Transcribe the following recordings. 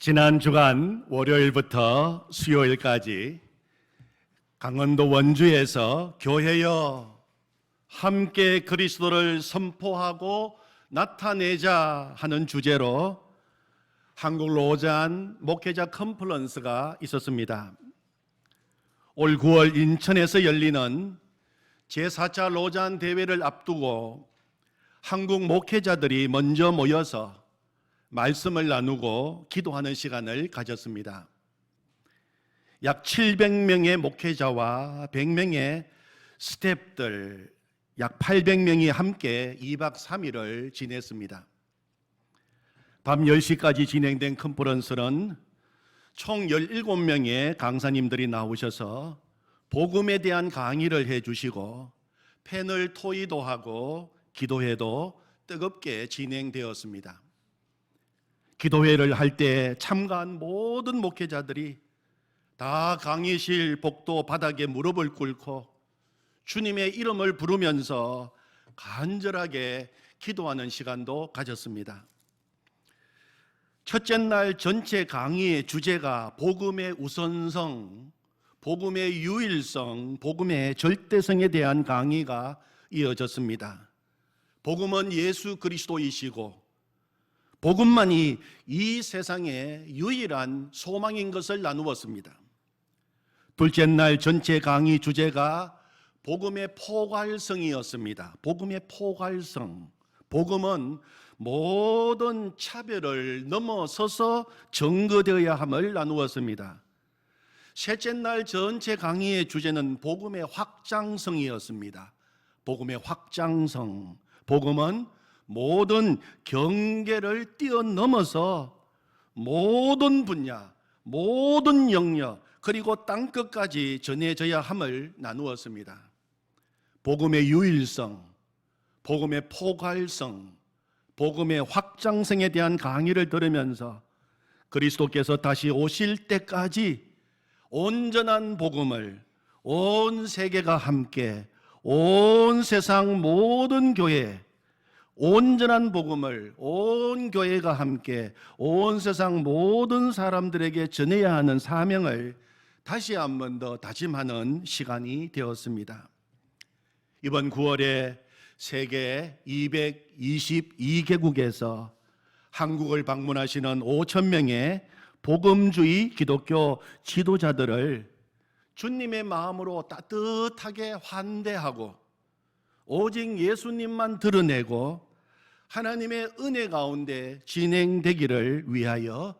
지난 주간 월요일부터 수요일까지 강원도 원주에서 교회여 함께 그리스도를 선포하고 나타내자 하는 주제로 한국 로잔 목회자 컨퍼런스가 있었습니다. 올 9월 인천에서 열리는 제4차 로잔 대회를 앞두고 한국 목회자들이 먼저 모여서 말씀을 나누고 기도하는 시간을 가졌습니다. 약 700명의 목회자와 100명의 스태프들, 약 800명이 함께 2박 3일을 지냈습니다. 밤 10시까지 진행된 컨퍼런스는 총 17명의 강사님들이 나오셔서 복음에 대한 강의를 해주시고 패널 토의도 하고 기도회도 뜨겁게 진행되었습니다. 기도회를 할 때 참가한 모든 목회자들이 다 강의실 복도 바닥에 무릎을 꿇고 주님의 이름을 부르면서 간절하게 기도하는 시간도 가졌습니다. 첫째 날 전체 강의의 주제가 복음의 우선성, 복음의 유일성, 복음의 절대성에 대한 강의가 이어졌습니다. 복음은 예수 그리스도이시고 복음만이 이 세상의 유일한 소망인 것을 나누었습니다. 둘째 날 전체 강의 주제가 복음의 포괄성이었습니다. 복음의 포괄성. 복음은 모든 차별을 넘어서서 전거되어야 함을 나누었습니다. 셋째 날 전체 강의의 주제는 복음의 확장성이었습니다. 복음의 확장성. 복음은 모든 경계를 뛰어넘어서 모든 분야, 모든 영역, 그리고 땅끝까지 전해져야 함을 나누었습니다. 복음의 유일성, 복음의 포괄성, 복음의 확장성에 대한 강의를 들으면서 그리스도께서 다시 오실 때까지 온전한 복음을 온 세계가 함께, 온 세상 모든 교회, 온전한 복음을 온 교회가 함께 온 세상 모든 사람들에게 전해야 하는 사명을 다시 한 번 더 다짐하는 시간이 되었습니다. 이번 9월에 세계 222개국에서 한국을 방문하시는 5,000명의 복음주의 기독교 지도자들을 주님의 마음으로 따뜻하게 환대하고 오직 예수님만 드러내고 하나님의 은혜 가운데 진행되기를 위하여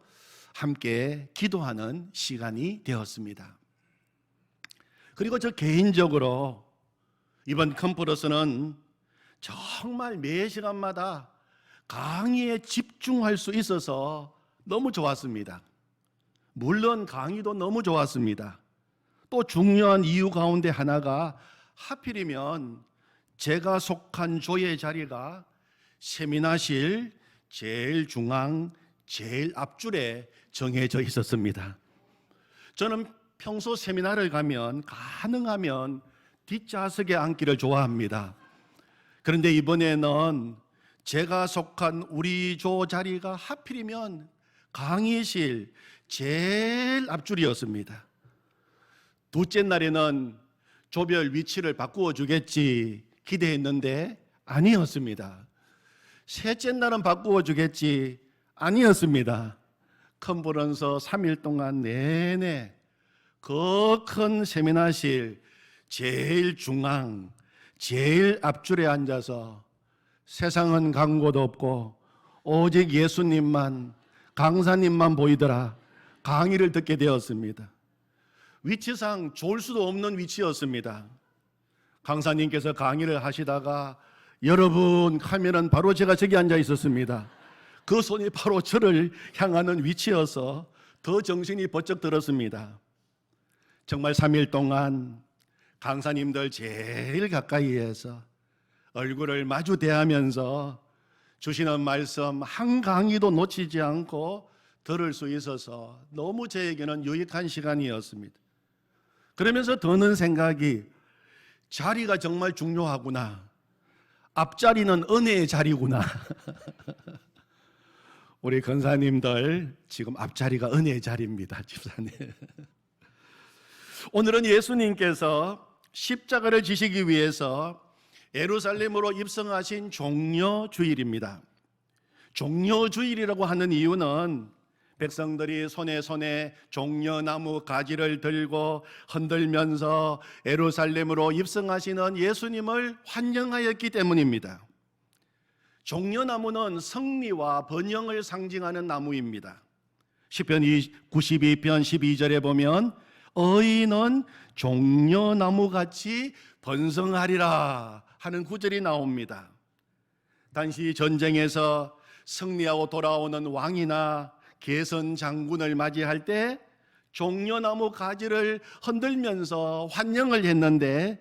함께 기도하는 시간이 되었습니다. 그리고 저 개인적으로 이번 컨퍼런스는 정말 매 시간마다 강의에 집중할 수 있어서 너무 좋았습니다. 물론 강의도 너무 좋았습니다. 또 중요한 이유 가운데 하나가 하필이면 제가 속한 조의 자리가 세미나실 제일 중앙, 제일 앞줄에 정해져 있었습니다. 저는 평소 세미나를 가면 가능하면 뒷좌석에 앉기를 좋아합니다. 그런데 이번에는 제가 속한 우리 조 자리가 하필이면 강의실 제일 앞줄이었습니다. 둘째 날에는 조별 위치를 바꾸어 주겠지 기대했는데 아니었습니다. 셋째 날은 바꾸어 주겠지 아니었습니다. 컨퍼런스 3일 동안 내내 그 큰 세미나실 제일 중앙, 제일 앞줄에 앉아서 세상은 간 곳 없고 오직 예수님만, 강사님만 보이더라 강의를 듣게 되었습니다. 위치상 좋을 수도 없는 위치였습니다. 강사님께서 강의를 하시다가 여러분 하면은 바로 제가 저기 앉아 있었습니다. 그 손이 바로 저를 향하는 위치여서 더 정신이 번쩍 들었습니다. 정말 3일 동안 강사님들 제일 가까이에서 얼굴을 마주 대하면서 주시는 말씀 한 강의도 놓치지 않고 들을 수 있어서 너무 저에게는 유익한 시간이었습니다. 그러면서 드는 생각이 자리가 정말 중요하구나. 앞자리는 은혜의 자리구나. 우리 권사님들 지금 앞자리가 은혜의 자리입니다. 집사님. 오늘은 예수님께서 십자가를 지시기 위해서 예루살렘으로 입성하신 종려주일입니다. 종려주일이라고 하는 이유는 백성들이 손에 종려나무 가지를 들고 흔들면서 예루살렘으로 입성하시는 예수님을 환영하였기 때문입니다. 종려나무는 승리와 번영을 상징하는 나무입니다. 시편 92편 12절에 보면 의인은 종려나무같이 번성하리라 하는 구절이 나옵니다. 당시 전쟁에서 승리하고 돌아오는 왕이나 개선 장군을 맞이할 때 종려나무 가지를 흔들면서 환영을 했는데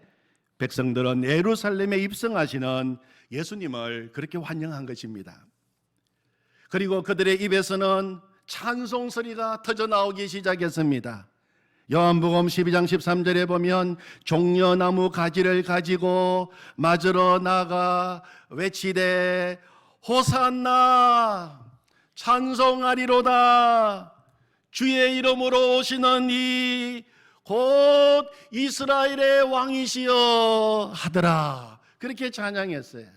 백성들은 예루살렘에 입성하시는 예수님을 그렇게 환영한 것입니다. 그리고 그들의 입에서는 찬송 소리가 터져 나오기 시작했습니다. 요한복음 12장 13절에 보면 종려나무 가지를 가지고 맞으러 나가 외치되 호산나 찬송하리로다 주의 이름으로 오시는 이 곧 이스라엘의 왕이시여 하더라. 그렇게 찬양했어요.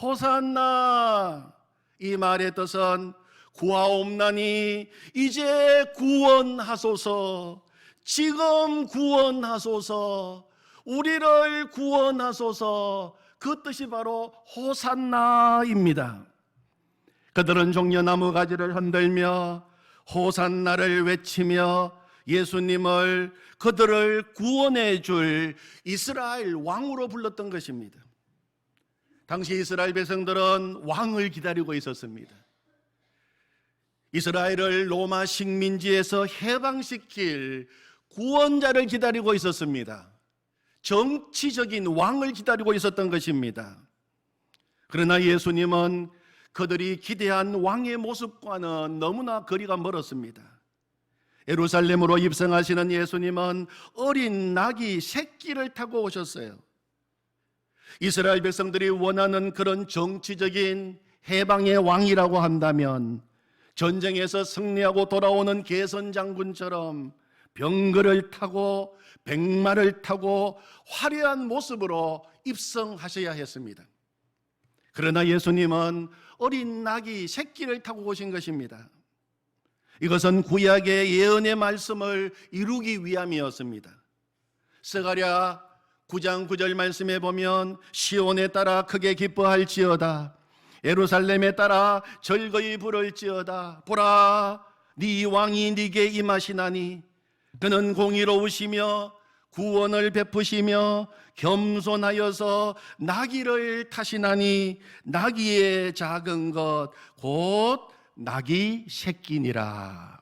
호산나, 이 말의 뜻은 구하옵나니 이제 구원하소서, 지금 구원하소서, 우리를 구원하소서. 그 뜻이 바로 호산나입니다. 그들은 종려나무 가지를 흔들며 호산나를 외치며 예수님을 그들을 구원해 줄 이스라엘 왕으로 불렀던 것입니다. 당시 이스라엘 백성들은 왕을 기다리고 있었습니다. 이스라엘을 로마 식민지에서 해방시킬 구원자를 기다리고 있었습니다. 정치적인 왕을 기다리고 있었던 것입니다. 그러나 예수님은 그들이 기대한 왕의 모습과는 너무나 거리가 멀었습니다. 예루살렘으로 입성하시는 예수님은 어린 나귀 새끼를 타고 오셨어요. 이스라엘 백성들이 원하는 그런 정치적인 해방의 왕이라고 한다면 전쟁에서 승리하고 돌아오는 개선 장군처럼 병거를 타고 백마를 타고 화려한 모습으로 입성하셔야 했습니다. 그러나 예수님은 어린 나귀 새끼를 타고 오신 것입니다. 이것은 구약의 예언의 말씀을 이루기 위함이었습니다. 스가랴 9장 9절 말씀에 보면 시온에 따라 크게 기뻐할지어다, 예루살렘에 따라 즐거이 부를지어다. 보라, 네 왕이 네게 임하시나니 그는 공의로우시며 구원을 베푸시며 겸손하여서 나귀를 타시나니 나귀의 작은 것 곧 나귀 새끼니라.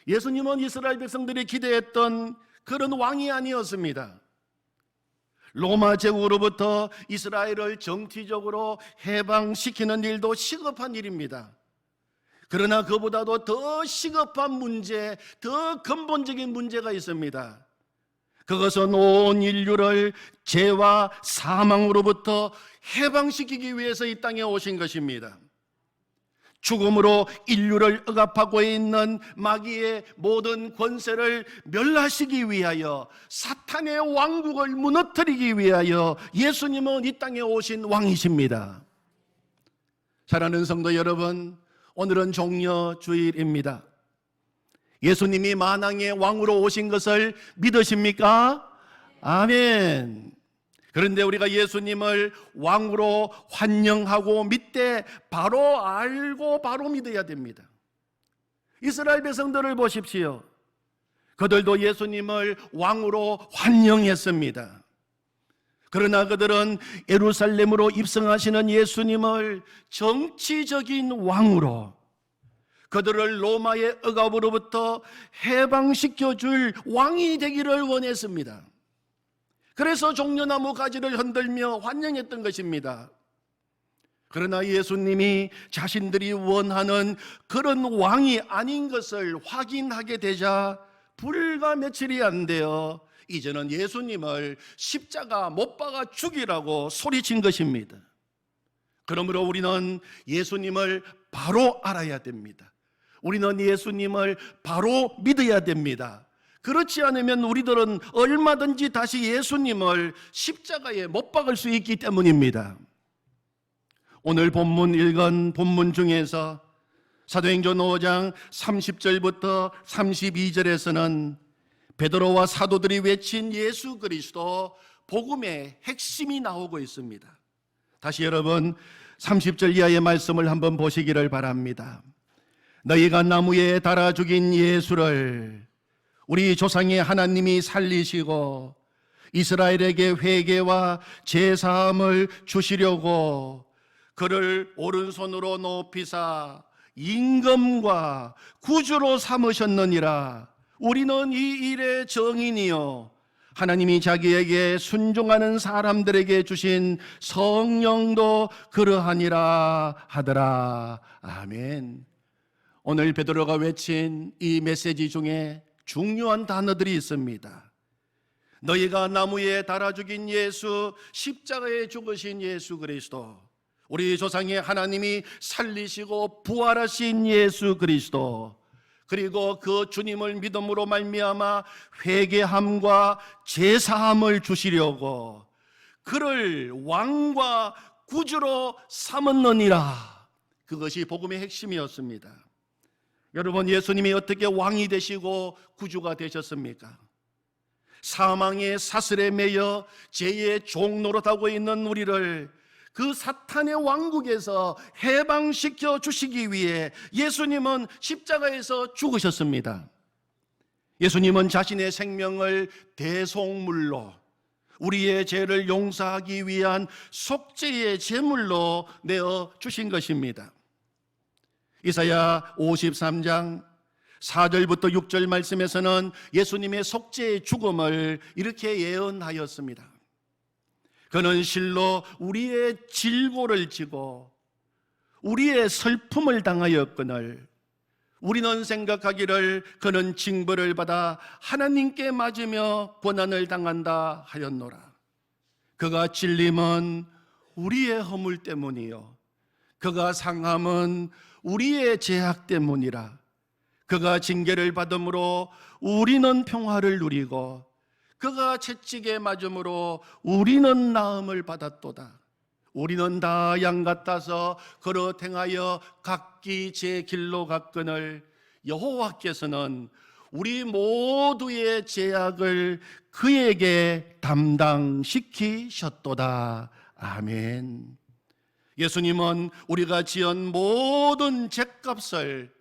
예수님은 이스라엘 백성들이 기대했던 그런 왕이 아니었습니다. 로마 제국으로부터 이스라엘을 정치적으로 해방시키는 일도 시급한 일입니다. 그러나 그보다도 더 시급한 문제, 더 근본적인 문제가 있습니다. 그것은 온 인류를 죄와 사망으로부터 해방시키기 위해서 이 땅에 오신 것입니다. 죽음으로 인류를 억압하고 있는 마귀의 모든 권세를 멸하시기 위하여, 사탄의 왕국을 무너뜨리기 위하여 예수님은 이 땅에 오신 왕이십니다. 사랑하는 성도 여러분, 오늘은 종려주일입니다. 예수님이 만왕의 왕으로 오신 것을 믿으십니까? 아멘. 그런데 우리가 예수님을 왕으로 환영하고 믿되 바로 알고 바로 믿어야 됩니다. 이스라엘 백성들을 보십시오. 그들도 예수님을 왕으로 환영했습니다. 그러나 그들은 예루살렘으로 입성하시는 예수님을 정치적인 왕으로, 그들을 로마의 억압으로부터 해방시켜 줄 왕이 되기를 원했습니다. 그래서 종려나무 가지를 흔들며 환영했던 것입니다. 그러나 예수님이 자신들이 원하는 그런 왕이 아닌 것을 확인하게 되자 불과 며칠이 안 되어 이제는 예수님을 십자가 못 박아 죽이라고 소리친 것입니다. 그러므로 우리는 예수님을 바로 알아야 됩니다. 우리는 예수님을 바로 믿어야 됩니다. 그렇지 않으면 우리들은 얼마든지 다시 예수님을 십자가에 못 박을 수 있기 때문입니다. 오늘 본문 읽은 본문 중에서 사도행전 5장 30절부터 32절에서는 베드로와 사도들이 외친 예수 그리스도 복음의 핵심이 나오고 있습니다. 다시 여러분 30절 이하의 말씀을 한번 보시기를 바랍니다. 너희가 나무에 달아 죽인 예수를 우리 조상의 하나님이 살리시고 이스라엘에게 회개와 제사함을 주시려고 그를 오른손으로 높이사 임금과 구주로 삼으셨느니라. 우리는 이 일의 정인이요 하나님이 자기에게 순종하는 사람들에게 주신 성령도 그러하니라 하더라. 아멘. 오늘 베드로가 외친 이 메시지 중에 중요한 단어들이 있습니다. 너희가 나무에 달아 죽인 예수, 십자가에 죽으신 예수 그리스도, 우리 조상의 하나님이 살리시고 부활하신 예수 그리스도, 그리고 그 주님을 믿음으로 말미암아 회개함과 제사함을 주시려고 그를 왕과 구주로 삼았느니라. 그것이 복음의 핵심이었습니다. 여러분, 예수님이 어떻게 왕이 되시고 구주가 되셨습니까? 사망의 사슬에 매여 죄의 종 노릇하고 있는 우리를 그 사탄의 왕국에서 해방시켜 주시기 위해 예수님은 십자가에서 죽으셨습니다. 예수님은 자신의 생명을 대속물로 우리의 죄를 용서하기 위한 속죄의 제물로 내어 주신 것입니다. 이사야 53장 4절부터 6절 말씀에서는 예수님의 속죄의 죽음을 이렇게 예언하였습니다. 그는 실로 우리의 질고를 지고 우리의 슬픔을 당하였거늘 우리는 생각하기를 그는 징벌을 받아 하나님께 맞으며 고난을 당한다 하였노라. 그가 찔림은 우리의 허물 때문이요 그가 상함은 우리의 죄악 때문이라. 그가 징계를 받음으로 우리는 평화를 누리고 그가 채찍에 맞음으로 우리는 나음을 받았도다. 우리는 다 양 같아서 그로 행하여 각기 제 길로 갔거늘 여호와께서는 우리 모두의 죄악을 그에게 담당시키셨도다. 아멘. 예수님은 우리가 지은 모든 죄값을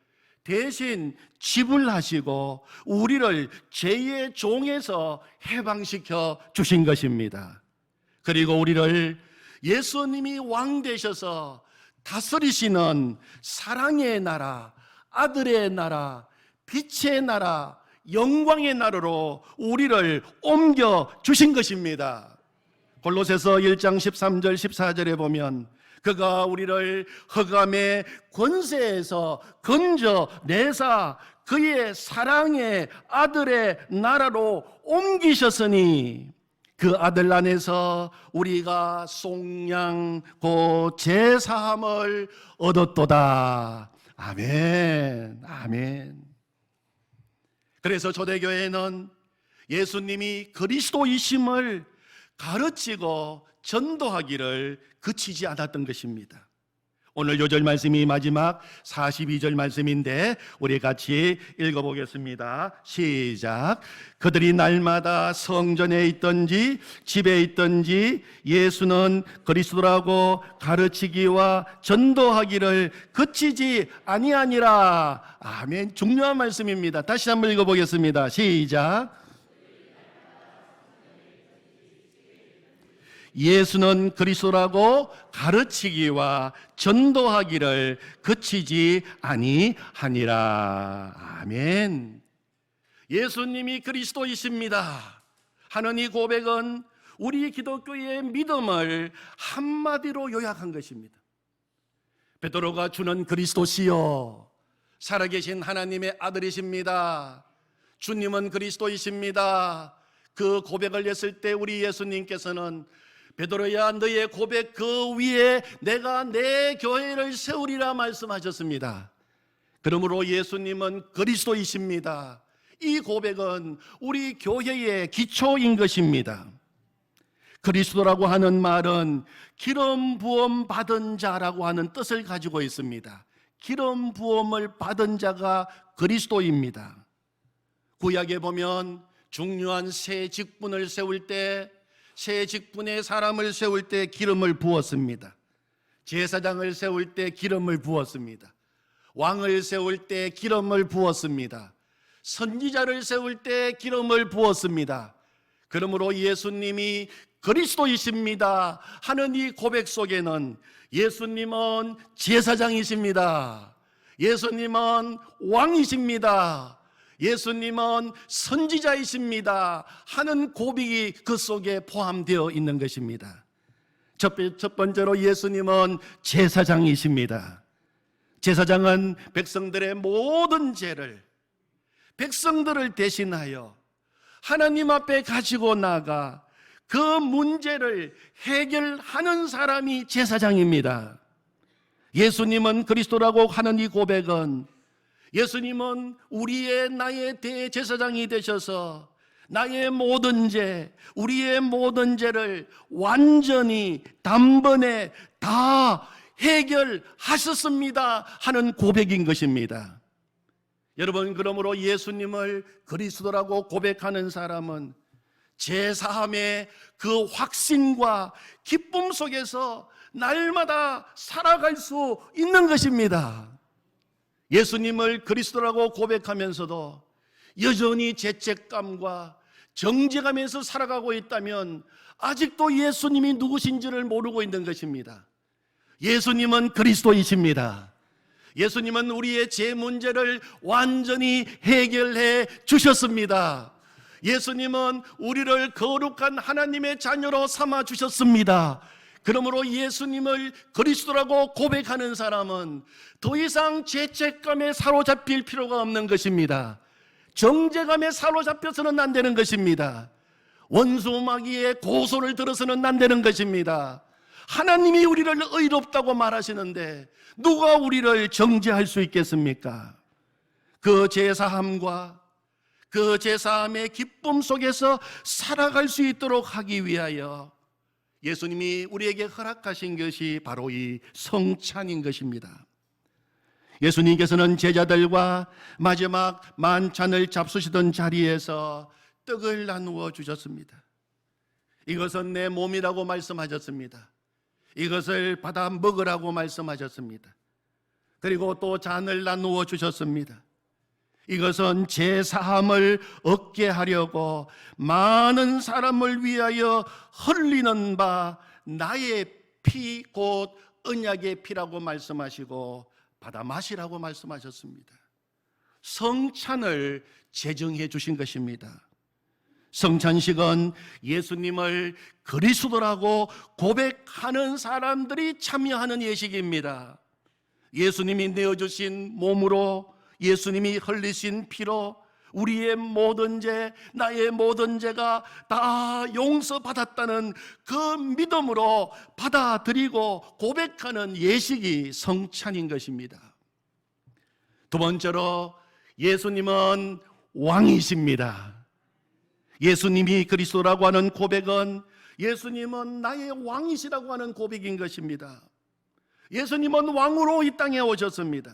대신 지불하시고 우리를 죄의 종에서 해방시켜 주신 것입니다. 그리고 우리를 예수님이 왕 되셔서 다스리시는 사랑의 나라, 아들의 나라, 빛의 나라, 영광의 나라로 우리를 옮겨 주신 것입니다. 골로새서 1장 13절 14절에 보면 그가 우리를 흑암의 권세에서 건져내사 그의 사랑의 아들의 나라로 옮기셨으니 그 아들 안에서 우리가 속량 곧 제사함을 얻었도다. 아멘. 아멘. 그래서 초대교회는 예수님이 그리스도이심을 가르치고 전도하기를 그치지 않았던 것입니다. 오늘 요절 말씀이 마지막 42절 말씀인데 우리 같이 읽어보겠습니다. 시작. 그들이 날마다 성전에 있든지 집에 있든지 예수는 그리스도라고 가르치기와 전도하기를 그치지 아니하니라. 아멘. 중요한 말씀입니다. 다시 한번 읽어보겠습니다. 시작. 예수는 그리스도라고 가르치기와 전도하기를 그치지 아니하니라. 아멘. 예수님이 그리스도이십니다 하는 이 고백은 우리 기독교의 믿음을 한마디로 요약한 것입니다. 베드로가 주는 그리스도시요 살아계신 하나님의 아들이십니다. 주님은 그리스도이십니다. 그 고백을 했을 때 우리 예수님께서는 베드로야 너의 고백 그 위에 내가 내 교회를 세우리라 말씀하셨습니다. 그러므로 예수님은 그리스도이십니다. 이 고백은 우리 교회의 기초인 것입니다. 그리스도라고 하는 말은 기름 부음 받은 자라고 하는 뜻을 가지고 있습니다. 기름 부음을 받은 자가 그리스도입니다. 구약에 보면 중요한 새 직분을 세울 때, 새 직분의 사람을 세울 때 기름을 부었습니다. 제사장을 세울 때 기름을 부었습니다. 왕을 세울 때 기름을 부었습니다. 선지자를 세울 때 기름을 부었습니다. 그러므로 예수님이 그리스도이십니다 하는 이 고백 속에는 예수님은 제사장이십니다. 예수님은 왕이십니다. 예수님은 선지자이십니다 하는 고백이 그 속에 포함되어 있는 것입니다. 첫 번째로 예수님은 제사장이십니다. 제사장은 백성들의 모든 죄를, 백성들을 대신하여 하나님 앞에 가지고 나가 그 문제를 해결하는 사람이 제사장입니다. 예수님은 그리스도라고 하는 이 고백은 예수님은 우리의 나의 대제사장이 되셔서 나의 모든 죄, 우리의 모든 죄를 완전히 단번에 다 해결하셨습니다 하는 고백인 것입니다. 여러분, 그러므로 예수님을 그리스도라고 고백하는 사람은 제사함의 그 확신과 기쁨 속에서 날마다 살아갈 수 있는 것입니다. 예수님을 그리스도라고 고백하면서도 여전히 죄책감과 정죄감에서 살아가고 있다면 아직도 예수님이 누구신지를 모르고 있는 것입니다. 예수님은 그리스도이십니다. 예수님은 우리의 죄 문제를 완전히 해결해 주셨습니다. 예수님은 우리를 거룩한 하나님의 자녀로 삼아 주셨습니다. 그러므로 예수님을 그리스도라고 고백하는 사람은 더 이상 죄책감에 사로잡힐 필요가 없는 것입니다. 정죄감에 사로잡혀서는 안 되는 것입니다. 원수 마귀의 고소를 들어서는 안 되는 것입니다. 하나님이 우리를 의롭다고 말하시는데 누가 우리를 정죄할 수 있겠습니까? 그 제사함과 그 제사함의 기쁨 속에서 살아갈 수 있도록 하기 위하여 예수님이 우리에게 허락하신 것이 바로 이 성찬인 것입니다. 예수님께서는 제자들과 마지막 만찬을 잡수시던 자리에서 떡을 나누어 주셨습니다. 이것은 내 몸이라고 말씀하셨습니다. 이것을 받아 먹으라고 말씀하셨습니다. 그리고 또 잔을 나누어 주셨습니다. 이것은 제사함을 얻게 하려고 많은 사람을 위하여 흘리는 바 나의 피 곧 언약의 피라고 말씀하시고 받아 마시라고 말씀하셨습니다. 성찬을 제정해 주신 것입니다. 성찬식은 예수님을 그리스도라고 고백하는 사람들이 참여하는 예식입니다. 예수님이 내어주신 몸으로, 예수님이 흘리신 피로 우리의 모든 죄, 나의 모든 죄가 다 용서받았다는 그 믿음으로 받아들이고 고백하는 예식이 성찬인 것입니다. 두 번째로 예수님은 왕이십니다. 예수님이 그리스도라고 하는 고백은 예수님은 나의 왕이시라고 하는 고백인 것입니다. 예수님은 왕으로 이 땅에 오셨습니다.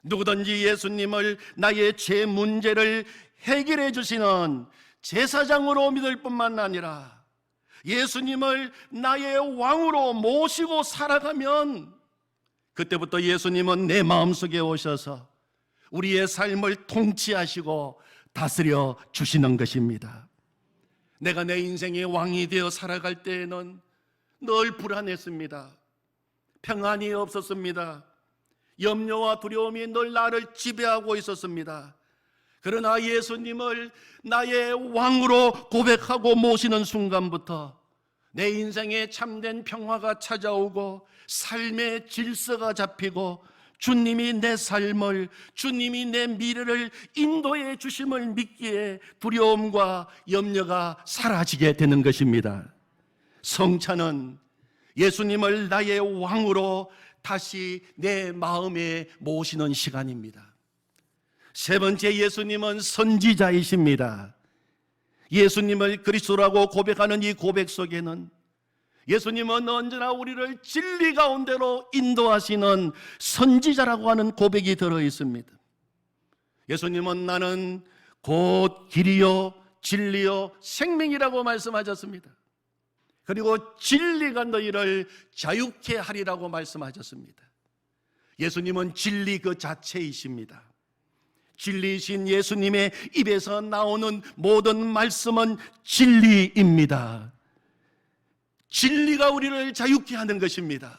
누구든지 예수님을 나의 죄 문제를 해결해 주시는 제사장으로 믿을 뿐만 아니라 예수님을 나의 왕으로 모시고 살아가면 그때부터 예수님은 내 마음속에 오셔서 우리의 삶을 통치하시고 다스려 주시는 것입니다. 내가 내 인생의 왕이 되어 살아갈 때에는 늘 불안했습니다. 평안이 없었습니다. 염려와 두려움이 늘 나를 지배하고 있었습니다. 그러나 예수님을 나의 왕으로 고백하고 모시는 순간부터 내 인생에 참된 평화가 찾아오고 삶의 질서가 잡히고 주님이 내 삶을, 주님이 내 미래를 인도해 주심을 믿기에 두려움과 염려가 사라지게 되는 것입니다. 성찬은 예수님을 나의 왕으로 다시 내 마음에 모시는 시간입니다. 세 번째, 예수님은 선지자이십니다. 예수님을 그리스도라고 고백하는 이 고백 속에는 예수님은 언제나 우리를 진리 가운데로 인도하시는 선지자라고 하는 고백이 들어 있습니다. 예수님은 나는 곧 길이요 진리요 생명이라고 말씀하셨습니다. 그리고 진리가 너희를 자유케 하리라고 말씀하셨습니다. 예수님은 진리 그 자체이십니다. 진리이신 예수님의 입에서 나오는 모든 말씀은 진리입니다. 진리가 우리를 자유케 하는 것입니다.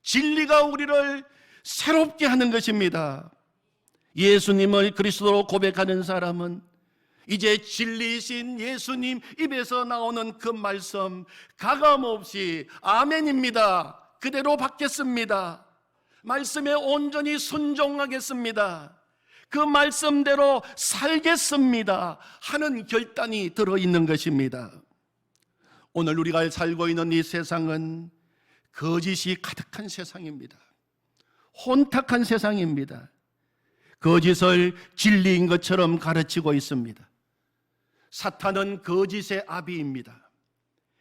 진리가 우리를 새롭게 하는 것입니다. 예수님을 그리스도로 고백하는 사람은 이제 진리이신 예수님 입에서 나오는 그 말씀 가감없이 아멘입니다, 그대로 받겠습니다, 말씀에 온전히 순종하겠습니다, 그 말씀대로 살겠습니다 하는 결단이 들어있는 것입니다. 오늘 우리가 살고 있는 이 세상은 거짓이 가득한 세상입니다. 혼탁한 세상입니다. 거짓을 진리인 것처럼 가르치고 있습니다. 사탄은 거짓의 아비입니다.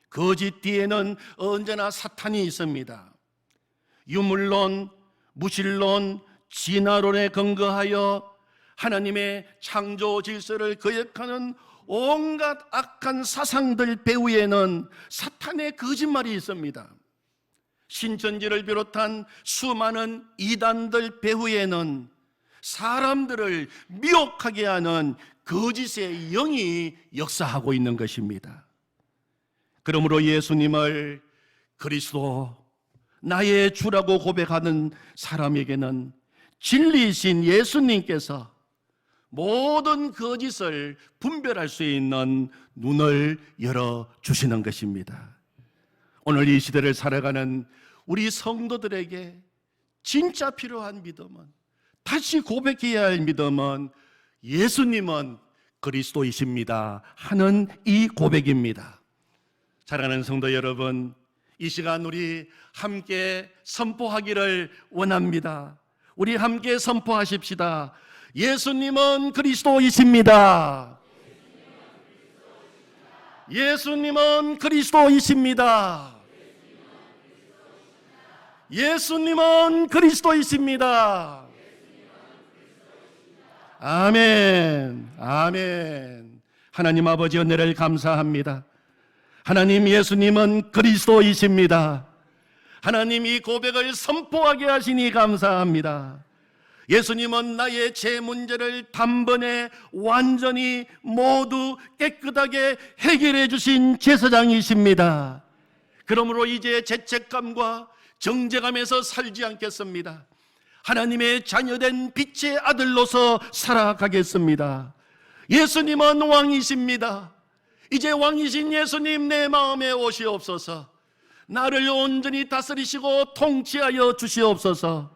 거짓 뒤에는 언제나 사탄이 있습니다. 유물론, 무신론, 진화론에 근거하여 하나님의 창조 질서를 거역하는 온갖 악한 사상들 배후에는 사탄의 거짓말이 있습니다. 신천지를 비롯한 수많은 이단들 배후에는 사람들을 미혹하게 하는 거짓의 영이 역사하고 있는 것입니다. 그러므로 예수님을 그리스도 나의 주라고 고백하는 사람에게는 진리이신 예수님께서 모든 거짓을 분별할 수 있는 눈을 열어주시는 것입니다. 오늘 이 시대를 살아가는 우리 성도들에게 진짜 필요한 믿음은, 다시 고백해야 할 믿음은 예수님은 그리스도이십니다 하는 이 고백입니다. 사랑하는 성도 여러분, 이 시간 우리 함께 선포하기를 원합니다. 우리 함께 선포하십시다. 예수님은 그리스도이십니다. 예수님은 그리스도이십니다. 예수님은 그리스도이십니다. 아멘, 아멘. 하나님 아버지 은혜를 감사합니다. 하나님, 예수님은 그리스도이십니다. 하나님, 이 고백을 선포하게 하시니 감사합니다. 예수님은 나의 죄 문제를 단번에 완전히 모두 깨끗하게 해결해 주신 제사장이십니다. 그러므로 이제 죄책감과 정죄감에서 살지 않겠습니다. 하나님의 자녀된 빛의 아들로서 살아가겠습니다. 예수님은 왕이십니다. 이제 왕이신 예수님, 내 마음에 오시옵소서. 나를 온전히 다스리시고 통치하여 주시옵소서.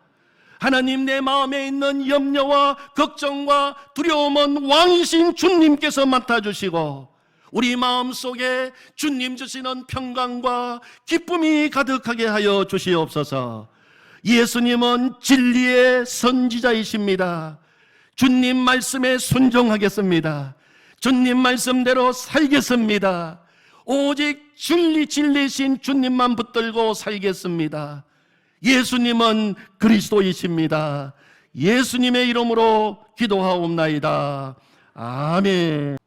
하나님, 내 마음에 있는 염려와 걱정과 두려움은 왕이신 주님께서 맡아주시고 우리 마음속에 주님 주시는 평강과 기쁨이 가득하게 하여 주시옵소서. 예수님은 진리의 선지자이십니다. 주님 말씀에 순종하겠습니다. 주님 말씀대로 살겠습니다. 오직 진리이신 주님만 붙들고 살겠습니다. 예수님은 그리스도이십니다. 예수님의 이름으로 기도하옵나이다. 아멘.